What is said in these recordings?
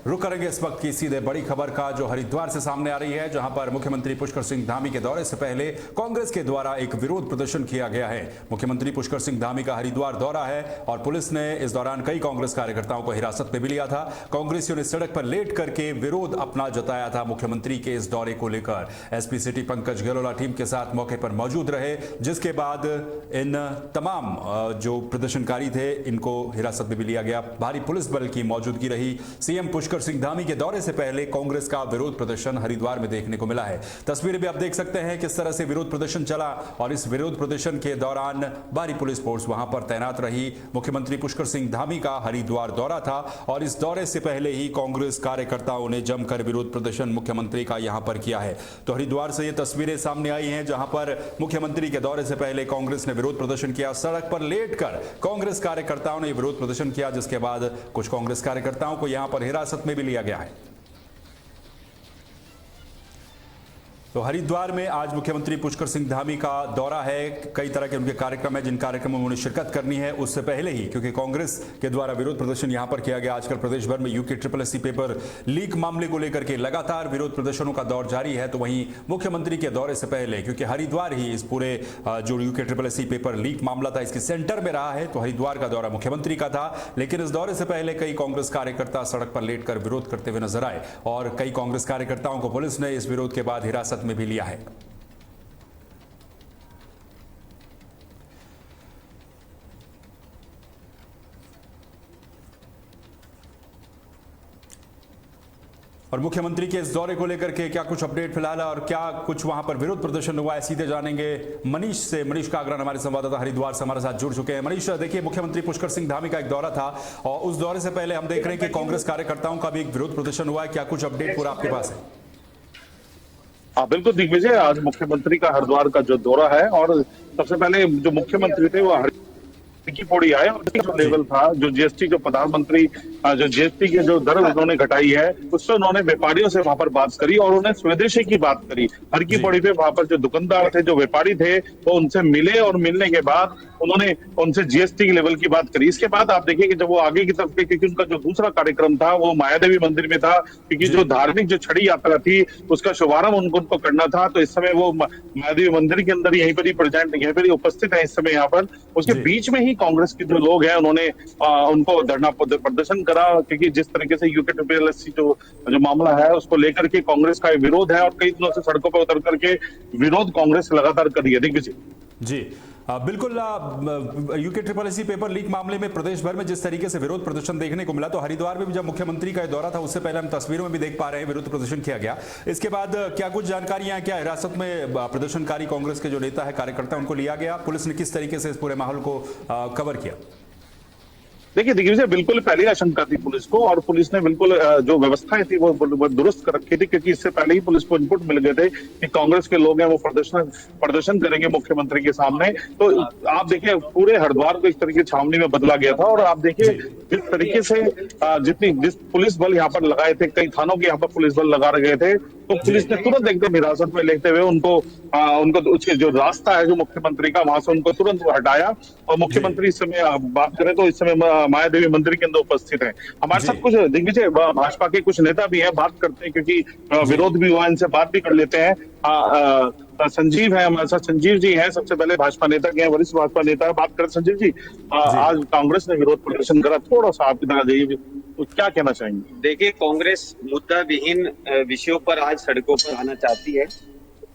रुक करेंगे इस वक्त की सीधे बड़ी खबर का, जो हरिद्वार से सामने आ रही है, जहां पर मुख्यमंत्री पुष्कर सिंह धामी के दौरे से पहले कांग्रेस के द्वारा एक विरोध प्रदर्शन किया गया है। मुख्यमंत्री पुष्कर सिंह धामी का हरिद्वार दौरा है और पुलिस ने इस दौरान कई कांग्रेस कार्यकर्ताओं को हिरासत में भी लिया था। कांग्रेसियों ने सड़क पर लेट करके विरोध अपना जताया था मुख्यमंत्री के इस दौरे को लेकर। एसपी सिटी पंकज गहलोला टीम के साथ मौके पर मौजूद रहे, जिसके बाद इन तमाम जो प्रदर्शनकारी थे इनको हिरासत में भी लिया गया। भारी पुलिस बल की मौजूदगी रही। सीएम पुष्कर सिंह धामी के दौरे से पहले कांग्रेस का विरोध प्रदर्शन हरिद्वार में देखने को मिला है। तस्वीरें भी आप देख सकते हैं किस तरह से विरोध प्रदर्शन चला और इस विरोध प्रदर्शन के दौरान भारी पुलिस फोर्स वहां पर तैनात रही। मुख्यमंत्री पुष्कर सिंह धामी का हरिद्वार दौरा था और इस दौरे से पहले ही कांग्रेस कार्यकर्ताओं ने जमकर विरोध प्रदर्शन मुख्यमंत्री का यहां पर किया है। तो हरिद्वार से ये तस्वीरें सामने आई हैं जहां पर मुख्यमंत्री के दौरे से पहले कांग्रेस ने विरोध प्रदर्शन किया। सड़क पर लेटकर कांग्रेस कार्यकर्ताओं ने विरोध प्रदर्शन किया, जिसके बाद कुछ कांग्रेस कार्यकर्ताओं को यहां पर हिरासत में भी लिया गया है। तो हरिद्वार में आज मुख्यमंत्री पुष्कर सिंह धामी का दौरा है। कई तरह के उनके कार्यक्रम है, जिन कार्यक्रमों में उन्होंने शिरकत करनी है उससे पहले ही, क्योंकि कांग्रेस के द्वारा विरोध प्रदर्शन यहां पर किया गया। आजकल प्रदेश भर में यूके पेपर लीक मामले को लेकर के लगातार विरोध प्रदर्शनों का दौर जारी है। तो वहीं मुख्यमंत्री के दौरे से पहले, क्योंकि हरिद्वार ही इस पूरे जो यूके पेपर लीक मामला था इसके सेंटर में रहा है, तो हरिद्वार का दौरा मुख्यमंत्री का था। लेकिन इस दौरे से पहले कई कांग्रेस कार्यकर्ता सड़क पर लेटकर विरोध करते हुए नजर आए और कई कांग्रेस कार्यकर्ताओं को पुलिस ने इस विरोध के बाद हिरासत में भी लिया है। और मुख्यमंत्री के इस दौरे को लेकर के क्या कुछ अपडेट फिलहाल है और क्या कुछ वहां पर विरोध प्रदर्शन हुआ है, सीधे जानेंगे मनीष से। मनीष कागरान हमारे संवाददाता हरिद्वार से हमारे साथ जुड़ चुके हैं। मनीष, देखिए, मुख्यमंत्री पुष्कर सिंह धामी का एक दौरा था और उस दौरे से पहले हम देख रहे हैं कि कांग्रेस कार्यकर्ताओं का भी एक विरोध प्रदर्शन हुआ है। क्या कुछ अपडेट पूरा आपके पास है? हाँ बिल्कुल दिग्विजय, आज मुख्यमंत्री का हरिद्वार का जो दौरा है और सबसे पहले जो मुख्यमंत्री थे वो की पौड़ी आए और जो लेवल था, जो जीएसटी जो प्रधानमंत्री जो जीएसटी के जो दर उन्होंने घटाई है उससे उन्होंने व्यापारियों से वहां पर बात करी और उन्हें स्वदेशी की बात करी। हर की पौड़ी पे वहां पर जो दुकानदार थे, जो व्यापारी थे, वो उनसे मिले और मिलने के बाद उन्होंने उनसे जीएसटी के लेवल की बात करी। इसके बाद आप देखिए कि जब वो आगे की तरफ के, क्योंकि उनका जो दूसरा कार्यक्रम था वो मायादेवी मंदिर में था, क्योंकि जो धार्मिक जो छड़ी यात्रा थी उसका शुभारंभ उनको करना था। तो इस समय वो मायादेवी मंदिर के अंदर यहीं पर ही प्रेजेंट, यहीं पर ही उपस्थित है इस समय यहाँ पर। उसके बीच में ही कांग्रेस के जो लोग हैं उन्होंने उनको धरना प्रदर्शन करा, क्योंकि जिस तरीके से यूके जो मामला है उसको लेकर के कांग्रेस का विरोध है और कई दिनों से सड़कों पर उतर करके विरोध कांग्रेस लगातार कर रही है। दिग्विजय जी बिल्कुल, यूके पेपर लीक मामले में प्रदेश भर में जिस तरीके से विरोध प्रदर्शन देखने को मिला, तो हरिद्वार में भी जब मुख्यमंत्री का दौरा था उससे पहले हम तस्वीरों में भी देख पा रहे हैं विरोध प्रदर्शन किया गया। इसके बाद क्या कुछ जानकारियां, क्या हिरासत में प्रदर्शनकारी कांग्रेस के जो नेता है, कार्यकर्ता, उनको लिया गया? पुलिस ने किस तरीके से इस पूरे माहौल को कवर किया? देखिए दिग्विजय, बिल्कुल पहले आशंका थी पुलिस को और पुलिस ने बिल्कुल जो व्यवस्थाएं थी वो दुरुस्त कर रखी थी, क्योंकि इससे पहले ही पुलिस को इनपुट मिल गए थे कि कांग्रेस के लोग हैं वो प्रदर्शन करेंगे मुख्यमंत्री के सामने। तो आप देखिए पूरे हरिद्वार को इस तरीके छावनी में बदला गया था और आप देखिए जिस तरीके से जिस पुलिस बल यहाँ पर लगाए थे, कई थानों के यहाँ पर पुलिस बल लगा गए थे, तो पुलिस ने तुरंत एकदम हिरासत में लेते हुए उनको उसके जो रास्ता है जो मुख्यमंत्री का, वहां से उनको तुरंत हटाया। और मुख्यमंत्री इस समय बात करें तो इस समय मायादेवी मंदिर के अंदर उपस्थित है। हमारे साथ कुछ दिग्विजय भाजपा के कुछ नेता भी हैं, बात करते हैं, क्योंकि विरोध भी हुआ, इनसे बात भी कर लेते हैं। संजीव है हमारे साथ, संजीव जी हैं, सबसे पहले भाजपा नेता के हैं, वरिष्ठ भाजपा नेता है। बात करें संजीव जी, आज कांग्रेस ने विरोध प्रदर्शन करा, थोड़ा सा आप इधर जाइए, तो क्या कहना चाहेंगे? देखिए, कांग्रेस मुद्दा विहीन विषयों पर आज सड़कों पर आना चाहती है।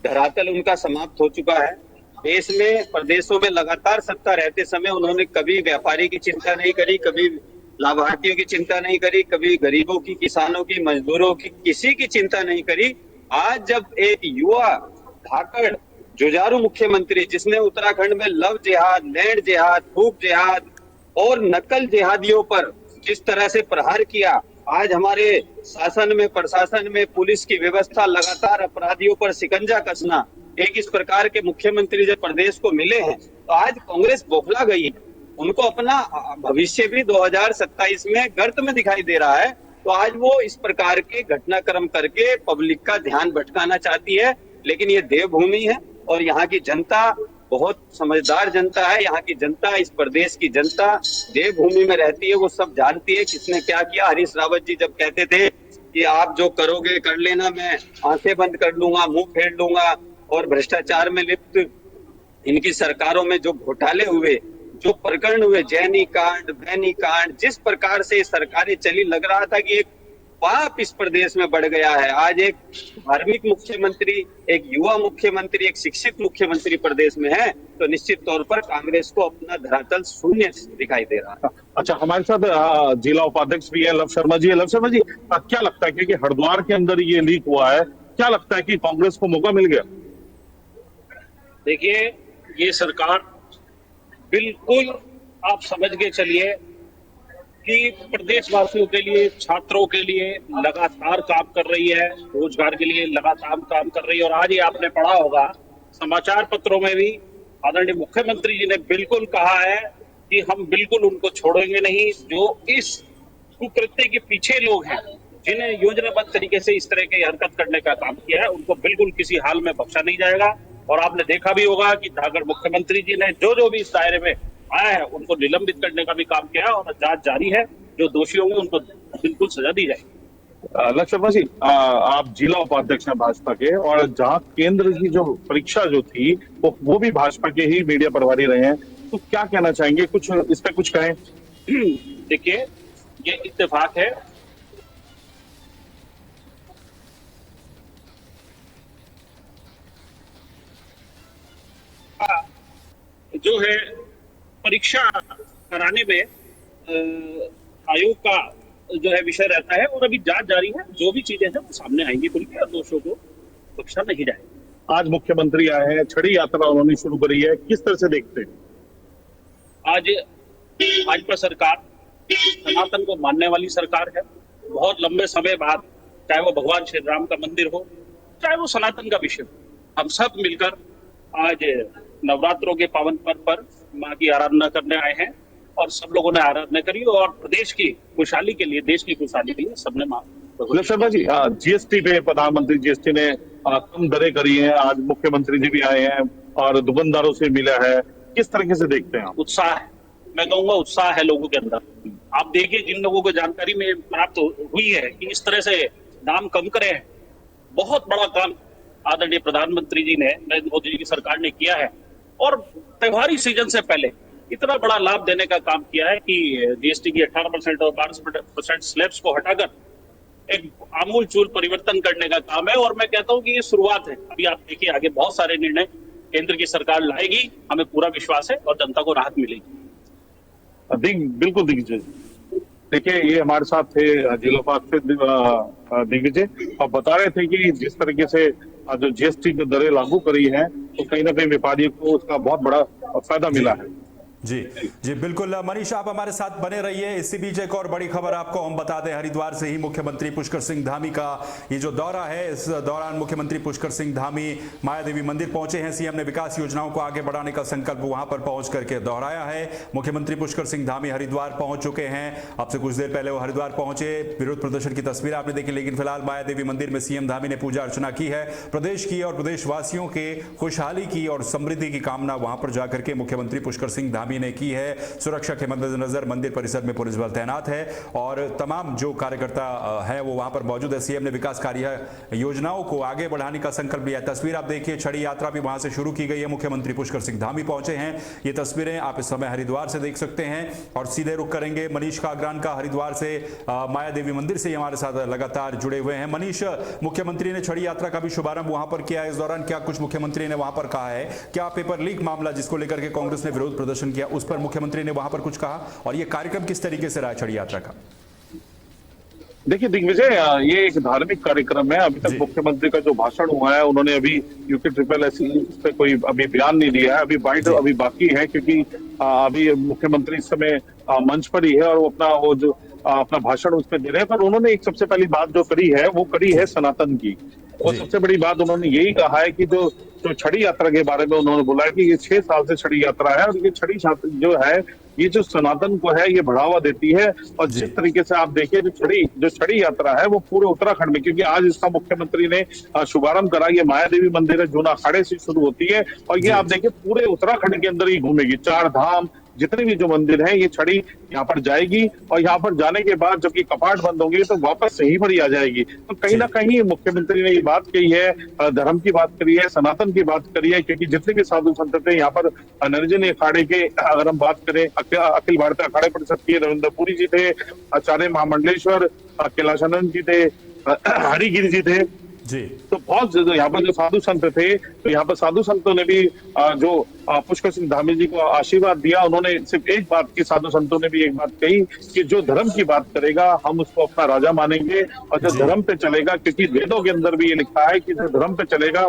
धरातल उनका समाप्त हो चुका है। देश में, प्रदेशों में लगातार सत्ता रहते समय उन्होंने कभी व्यापारी की चिंता नहीं करी, कभी लाभार्थियों की चिंता नहीं करी, कभी गरीबों की, किसानों की, मजदूरों की, किसी की चिंता नहीं करी। आज जब एक युवा धाकड़ जुझारू मुख्यमंत्री, जिसने उत्तराखंड में लव जिहाद, लैंड जिहाद, फूक जिहाद और नकल जिहादियों पर जिस तरह से प्रहार किया, आज हमारे शासन में, प्रशासन में, पुलिस की व्यवस्था, लगातार अपराधियों पर शिकंजा कसना, एक इस प्रकार के मुख्यमंत्री जब प्रदेश को मिले हैं तो आज कांग्रेस बौखला गई है। उनको अपना भविष्य भी 2027 में गर्त में दिखाई दे रहा है। तो आज वो इस प्रकार के घटनाक्रम करके पब्लिक का ध्यान भटकाना चाहती है। लेकिन ये देवभूमि है और यहाँ की जनता बहुत समझदार जनता है। यहाँ की जनता, इस प्रदेश की जनता देवभूमि में रहती है, वो सब जानती है किसने क्या किया। हरीश रावत जी जब कहते थे कि आप जो करोगे कर लेना, मैं आंखें बंद कर लूंगा, मुंह फेर लूंगा, और भ्रष्टाचार में लिप्त इनकी सरकारों में जो घोटाले हुए, जो प्रकरण हुए, जैनी कांड, बैनी कांड, जिस प्रकार से सरकारें चली, लग रहा था कि एक पाप इस प्रदेश में बढ़ गया है। आज एक धार्मिक मुख्यमंत्री, एक युवा मुख्यमंत्री, एक शिक्षित मुख्यमंत्री प्रदेश में है, तो निश्चित तौर पर कांग्रेस को अपना धरातल शून्य दिखाई दे रहा है। अच्छा, हमारे साथ जिला उपाध्यक्ष भी है लव शर्मा जी। लव शर्मा जी, क्या लगता है, क्योंकि हरिद्वार के अंदर ये लीक हुआ है, क्या लगता है कि कांग्रेस को मौका मिल गया? देखिए, ये सरकार बिल्कुल आप समझ के चलिए कि प्रदेशवासियों के लिए, छात्रों के लिए लगातार काम कर रही है, रोजगार के लिए लगातार काम कर रही है। और आज ही आपने पढ़ा होगा समाचार पत्रों में भी, आदरणीय मुख्यमंत्री जी ने बिल्कुल कहा है कि हम बिल्कुल उनको छोड़ेंगे नहीं। जो इस कुकृत्य के पीछे लोग हैं, जिन्हें योजनाबद्ध तरीके से इस तरह की हरकत करने का काम किया है, उनको बिल्कुल किसी हाल में बख्शा नहीं जाएगा। और आपने देखा भी होगा कि अगर मुख्यमंत्री जी ने जो भी इस दायरे में आया है उनको निलंबित करने का भी काम किया है, और जांच जारी है। जो दोषी होंगे उनको बिल्कुल सजा दी जाएगी। लव शर्मा जी, आप जिला उपाध्यक्ष हैं भाजपा के, और जहाँ केंद्र की जो परीक्षा जो थी वो भी भाजपा के ही मीडिया प्रभारी रहे हैं, तो क्या कहना चाहेंगे, कुछ इस पे कुछ कहें? देखिए, ये इत्तेफाक है जो है परीक्षा कराने में आयोग का जो है विषय रहता है, और अभी जांच जारी है। जो भी चीजें हैं वो सामने आएंगी, खुलकर दोषों को बख्शा नहीं जाएगा। आज मुख्यमंत्री आए हैं, छड़ी यात्रा उन्होंने शुरू करी है, किस तरह से देखते हैं? आज भाजपा सरकार सनातन को मानने वाली सरकार है। बहुत लंबे समय बाद, चाहे वो भगवान श्री राम का मंदिर हो, चाहे वो सनातन का विषय हो, हम सब मिलकर आज नवरात्रों के पावन पर्व पर माँ की आराधना करने आए हैं, और सब लोगों ने आराधना करी, और प्रदेश की खुशहाली के लिए, देश की खुशहाली के लिए सबने माँ। लव शर्मा जी, जीएसटी पे प्रधानमंत्री जीएसटी ने कम दरें करी हैं, आज मुख्यमंत्री जी भी आए हैं और दुकानदारों से मिला है, किस तरीके से देखते हैं आप? उत्साह है, मैं कहूंगा उत्साह है लोगों के अंदर। आप देखिए, जिन लोगों को जानकारी में प्राप्त हुई है कि इस तरह से दाम कम करे हैं, बहुत बड़ा काम आदरणीय प्रधानमंत्री जी ने, नरेंद्र मोदी जी की सरकार ने किया है। और त्योहारी सीजन से पहले इतना बड़ा लाभ देने का काम किया है कि जीएसटी की 18% और 12% स्लैब्स को हटाकर एक आमूलचूल परिवर्तन करने का काम है। और मैं कहता हूं कि ये शुरुआत है। अभी आप देखिए, आगे बहुत सारे निर्णय केंद्र की सरकार लाएगी, हमें पूरा विश्वास है, और जनता को राहत मिलेगी। बिल्कुल दिग्विजय, देखिए ये हमारे साथ थे जिला उपाध्यक्ष दिग्विजय, और बता रहे थे कि जिस तरीके से जो जीएसटी जो दरें लागू करी हैं, तो कहीं ना कहीं व्यापारियों को उसका बहुत बड़ा फायदा मिला है। जी जी बिल्कुल। मनीष, आप हमारे साथ बने रहिए। इसी बीच एक और बड़ी खबर आपको हम बता दें, हरिद्वार से ही मुख्यमंत्री पुष्कर सिंह धामी का ये जो दौरा है, इस दौरान मुख्यमंत्री पुष्कर सिंह धामी माया देवी मंदिर पहुंचे हैं। सीएम ने विकास योजनाओं को आगे बढ़ाने का संकल्प वहां पर पहुंच करके दोहराया है। मुख्यमंत्री पुष्कर सिंह धामी हरिद्वार पहुंच चुके हैं। अब से कुछ देर पहले वो हरिद्वार पहुंचे। विरोध प्रदर्शन की तस्वीर आपने देखी, लेकिन फिलहाल माया देवी मंदिर में सीएम धामी ने पूजा अर्चना की है। प्रदेश की और प्रदेशवासियों के खुशहाली की और समृद्धि की कामना वहां पर जाकर के मुख्यमंत्री पुष्कर सिंह धामी ने की है। सुरक्षा के मद्देनजर मंदिर परिसर में पुलिस बल तैनात है, और तमाम जो कार्यकर्ता हैं वो वहां पर मौजूद है। सीएम ने विकास कार्य योजनाओं को आगे बढ़ाने का संकल्प लिया। तस्वीर आप देखिए, छड़ी यात्रा भी वहां से शुरू की गई है। मुख्यमंत्री पुष्कर सिंह धामी पहुंचे हैं। ये तस्वीरें आप इस समय हरिद्वार से देख सकते हैं, और सीधे रुख करेंगे मनीष कागरान का हरिद्वार से। माया देवी मंदिर से हमारे साथ लगातार जुड़े हुए हैं। मनीष, मुख्यमंत्री ने छड़ी यात्रा का भी शुभारंभ वहां पर किया। इस दौरान क्या कुछ मुख्यमंत्री ने वहां पर कहा है? क्या पेपर लीक मामला जिसको लेकर के कांग्रेस ने विरोध प्रदर्शन किया, उस पर मुख्यमंत्री ने वहां पर कुछ कहा, और ये कार्यक्रम किस तरीके से रहा छड़ी यात्रा का? देखिए दिग्विजय, ये एक धार्मिक कार्यक्रम है। अभी तक मुख्यमंत्री का जो भाषण हुआ है, उन्होंने अभी UP-SSS पे कोई अभी बयान नहीं दिया है। अभी बाइट अभी बाकी है, क्योंकि अभी मुख्यमंत्री इस समय मंच पर ही है, और वो अपना भाषण उस पर दे रहे हैं। पर उन्होंने एक सबसे पहली बात जो करी है, वो करी है सनातन की। और सबसे बड़ी बात उन्होंने यही कहा है कि जो छड़ी यात्रा के बारे में उन्होंने बोला है कि ये 6 साल से छड़ी यात्रा है, और ये छड़ी जो है ये जो सनातन को है ये बढ़ावा देती है। और जिस तरीके से आप देखिए जो छड़ी यात्रा है वो पूरे उत्तराखंड में, क्योंकि आज इसका मुख्यमंत्री ने शुभारंभ करा, ये माया देवी मंदिर है जूना अखाड़े से शुरू होती है और ये आप देखिए पूरे उत्तराखंड के अंदर ही घूमेगी। 4 धाम जितने भी जो मंदिर हैं ये छड़ी यहाँ पर जाएगी और यहाँ पर जाने के बाद जब ये कपाट बंद होंगे तो वापस सही पर ही आ जाएगी। तो कहीं ना कहीं मुख्यमंत्री ने ये बात कही है, धर्म की बात करी है, सनातन की बात करी है, क्योंकि जितने भी साधु संत थे यहाँ पर निर्जन अखाड़े के, अगर हम बात करें अखिल भारतीय अखाड़े परिषद के रविंद्र पुरी जी थे, आचार्य महामंडलेश्वर कैलाशानंद जी थे, हरिगिरी जी थे जी। तो बहुत यहाँ पर जो साधु संत थे, तो यहाँ पर साधु संतों ने भी जो पुष्कर सिंह धामी जी को आशीर्वाद दिया। उन्होंने सिर्फ एक बात की, साधु संतों ने भी एक बात कही कि जो धर्म की बात करेगा हम उसको अपना राजा मानेंगे और जो धर्म पे चलेगा, क्योंकि वेदों के अंदर भी ये लिखा है कि जो धर्म पे चलेगा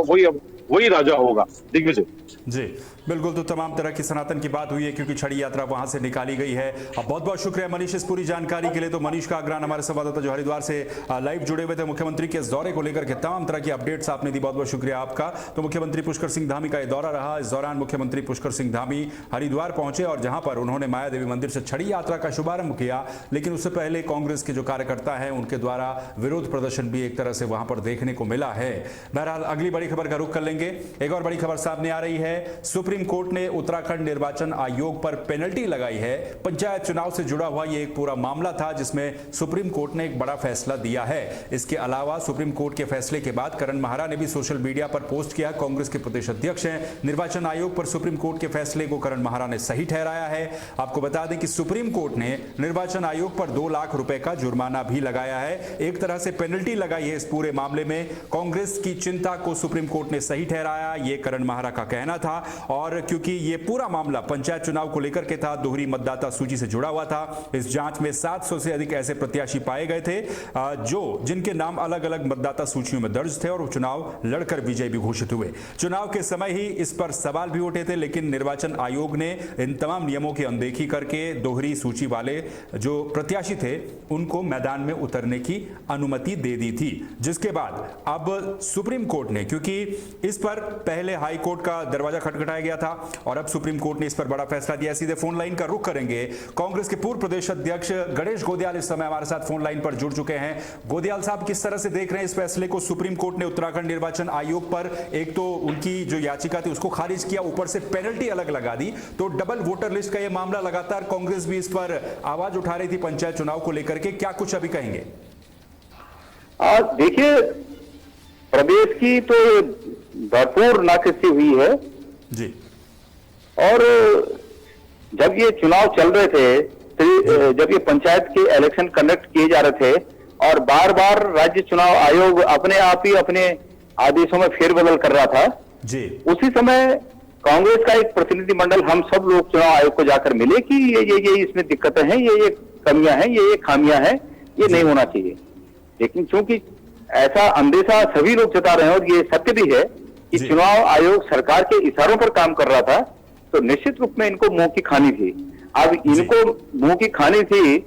वही राजा होगा। दिग्विजय जी बिल्कुल, तो तमाम तरह की सनातन की बात हुई है क्योंकि छड़ी यात्रा वहां से निकाली गई है। अब बहुत बहुत शुक्रिया मनीष इस पूरी जानकारी के लिए। तो मनीष कागरान हमारे संवाददाता जो हरिद्वार से लाइव जुड़े हुए थे, मुख्यमंत्री के इस दौरे को लेकर के तमाम तरह की अपडेट्स आपने दी, बहुत बहुत शुक्रिया आपका। तो मुख्यमंत्री पुष्कर सिंह धामी का यह दौरा रहा। इस दौरान मुख्यमंत्री पुष्कर सिंह धामी हरिद्वार पहुंचे और जहां पर उन्होंने माया देवी मंदिर से छड़ी यात्रा का शुभारंभ किया, लेकिन उससे पहले कांग्रेस के जो कार्यकर्ता हैं उनके द्वारा विरोध प्रदर्शन भी एक तरह से वहां पर देखने को मिला है। बहरहाल अगली बड़ी खबर का रुख कर लेंगे। एक और बड़ी खबर सामने आ रही है। सुप्रीम कोर्ट ने उत्तराखंड निर्वाचन आयोग पर पेनल्टी लगाई है। पंचायत चुनाव से जुड़ा हुआ यह एक पूरा मामला था जिसमें सुप्रीम कोर्ट ने एक बड़ा फैसला दिया है। इसके अलावा सुप्रीम कोर्ट के फैसले के बाद करण महारा ने भी सोशल मीडिया पर पोस्ट किया। कांग्रेस के प्रदेश अध्यक्ष हैं। निर्वाचन आयोग पर सुप्रीम कोर्ट के फैसले को करण महारा ने सही ठहराया है। आपको बता दें कि सुप्रीम कोर्ट ने निर्वाचन आयोग पर 2 लाख रुपए का जुर्माना भी लगाया है। एक तरह से पेनल्टी लगाई है इस पूरे मामले में। कांग्रेस की चिंता को सुप्रीम कोर्ट ने सही ठहराया, ये करण महारा का कहना था। और क्योंकि ये पूरा मामला पंचायत चुनाव को लेकर के था, दोहरी मतदाता सूची से जुड़ा हुआ था। इस जांच में 700 से अधिक ऐसे प्रत्याशी पाए गए थे जिनके नाम अलग अलग मतदाता सूचियों में दर्ज थे और चुनाव लड़कर विजयी भी घोषित हुए। चुनाव के समय ही इस पर सवाल भी उठे थे, लेकिन निर्वाचन आयोग ने इन तमाम नियमों की अनदेखी करके दोहरी सूची वाले जो प्रत्याशी थे उनको मैदान में उतरने की अनुमति दे दी थी। जिसके बाद अब सुप्रीम कोर्ट ने, क्योंकि इस पर पहले हाई कोर्ट का दरवाजा खटखटाया गया था और अब सुप्रीम कोर्ट ने इस पर बड़ा फैसला दिया। सीधे फोन लाइन का रुख करेंगे। कांग्रेस के पूर्व प्रदेश अध्यक्ष गणेश गोदियाल इस समय हमारे साथ फोन लाइन पर जुड़ चुके हैं। गोदियाल साहब, किस तरह से देख रहे हैं इस फैसले को? सुप्रीम कोर्ट ने उत्तराखंड निर्वाचन आयोग पर एक तो उनकी जो याचिका थी उसको खारिज किया, ऊपर से पेनल्टी अलग लगा दी, तो डबल वोटर लिस्ट का यह मामला लगातार कांग्रेस भी इस पर आवाज उठा रही थी पंचायत चुनाव को लेकर के, क्या कुछ अभी कहेंगे? देखिए, प्रदेश की तो भरपूर नाकिसी हुई है जी। और जब ये चुनाव चल रहे थे, जब ये पंचायत के इलेक्शन कंडक्ट किए जा रहे थे और बार बार राज्य चुनाव आयोग अपने आप ही अपने आदेशों में फेरबदल कर रहा था जी, उसी समय कांग्रेस का एक प्रतिनिधि मंडल हम सब लोग चुनाव आयोग को जाकर मिले कि ये इसमें दिक्कतें हैं, ये कमियां हैं, ये खामियां हैं, ये नहीं होना चाहिए। लेकिन चूंकि ऐसा अंदेशा सभी लोग जता रहे हैं और ये सत्य भी है कि चुनाव आयोग सरकार के इशारों पर काम कर रहा था, तो निश्चित रूप में इनको मुंह की खानी थी। अब इनको मुंह की खानी थी,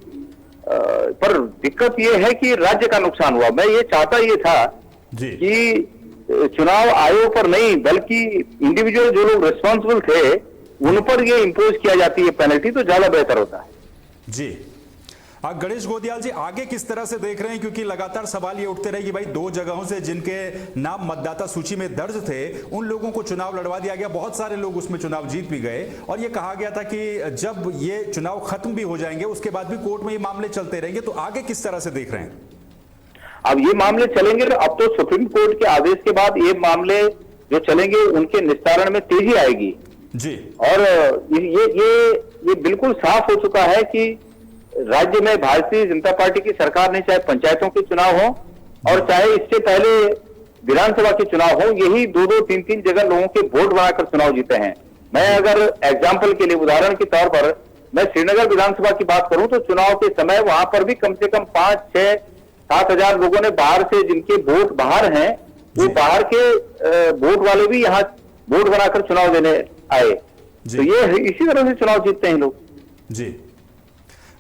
पर दिक्कत ये है कि राज्य का नुकसान हुआ। मैं ये चाहता ये था कि चुनाव आयोग पर नहीं बल्कि इंडिविजुअल जो लोग रिस्पॉन्सिबल थे उन पर ये इंपोज किया जाती है पेनल्टी, तो ज्यादा बेहतर होता है। जी गणेश गोदियाल जी, आगे किस तरह से देख रहे हैं? क्योंकि लगातार सवाल ये उठते रहे कि भाई 2 जगहों से जिनके नाम मतदाता सूची में दर्ज थे उन लोगों को चुनाव लड़वा दिया गया, बहुत सारे लोग उसमें चुनाव जीत भी गए और ये कहा गया था कि जब ये चुनाव खत्म भी हो जाएंगे उसके बाद भी कोर्ट में ये मामले चलते रहेंगे, तो आगे किस तरह से देख रहे हैं? अब ये मामले चलेंगे, अब तो सुप्रीम कोर्ट के आदेश के बाद ये मामले जो चलेंगे उनके निस्तारण में तेजी आएगी जी। और ये बिल्कुल साफ हो चुका है कि राज्य में भारतीय जनता पार्टी की सरकार ने चाहे पंचायतों के चुनाव हो और चाहे इससे पहले विधानसभा के चुनाव हो, यही 2-2, 3-3 जगह लोगों के वोट बनाकर चुनाव जीते हैं। मैं अगर एग्जाम्पल के लिए, उदाहरण के तौर पर मैं श्रीनगर विधानसभा की बात करूं तो चुनाव के समय वहां पर भी कम से कम 5, 6, 7 हजार लोगों ने बाहर से, जिनके वोट बाहर हैं, वो बाहर के वोट वाले भी यहाँ वोट बनाकर चुनाव देने आए। तो ये इसी तरह से चुनाव जीतते हैं लोग जी।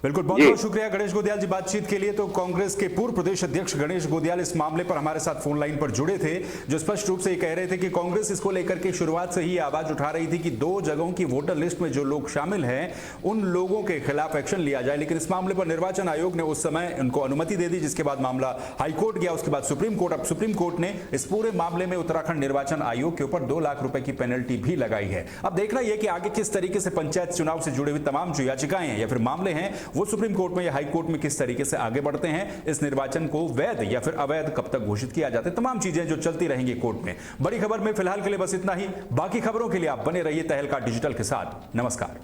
बिल्कुल, बहुत जी। बहुत शुक्रिया गणेश गोदियाल जी बातचीत के लिए। तो कांग्रेस के पूर्व प्रदेश अध्यक्ष गणेश गोदियाल इस मामले पर हमारे साथ फोन लाइन पर जुड़े थे, जो स्पष्ट रूप से ये कह रहे थे कि कांग्रेस इसको लेकर के शुरुआत से ही आवाज उठा रही थी कि 2 जगहों की वोटर लिस्ट में जो लोग शामिल हैं उन लोगों के खिलाफ एक्शन लिया जाए। लेकिन इस मामले पर निर्वाचन आयोग ने उस समय उनको अनुमति दे दी, जिसके बाद मामला हाईकोर्ट गया, उसके बाद सुप्रीम कोर्ट। अब सुप्रीम कोर्ट ने इस पूरे मामले में उत्तराखंड निर्वाचन आयोग के ऊपर 2 लाख रुपए की पेनल्टी भी लगाई है। अब देखना यह कि आगे किस तरीके से पंचायत चुनाव से जुड़े हुए तमाम जो याचिकाएं हैं या फिर मामले हैं वो सुप्रीम कोर्ट में या हाई कोर्ट में किस तरीके से आगे बढ़ते हैं, इस निर्वाचन को वैध या फिर अवैध कब तक घोषित किया जाता है, तमाम चीजें जो चलती रहेंगी कोर्ट में। बड़ी खबर में फिलहाल के लिए बस इतना ही। बाकी खबरों के लिए आप बने रहिए तहलका डिजिटल के साथ। नमस्कार।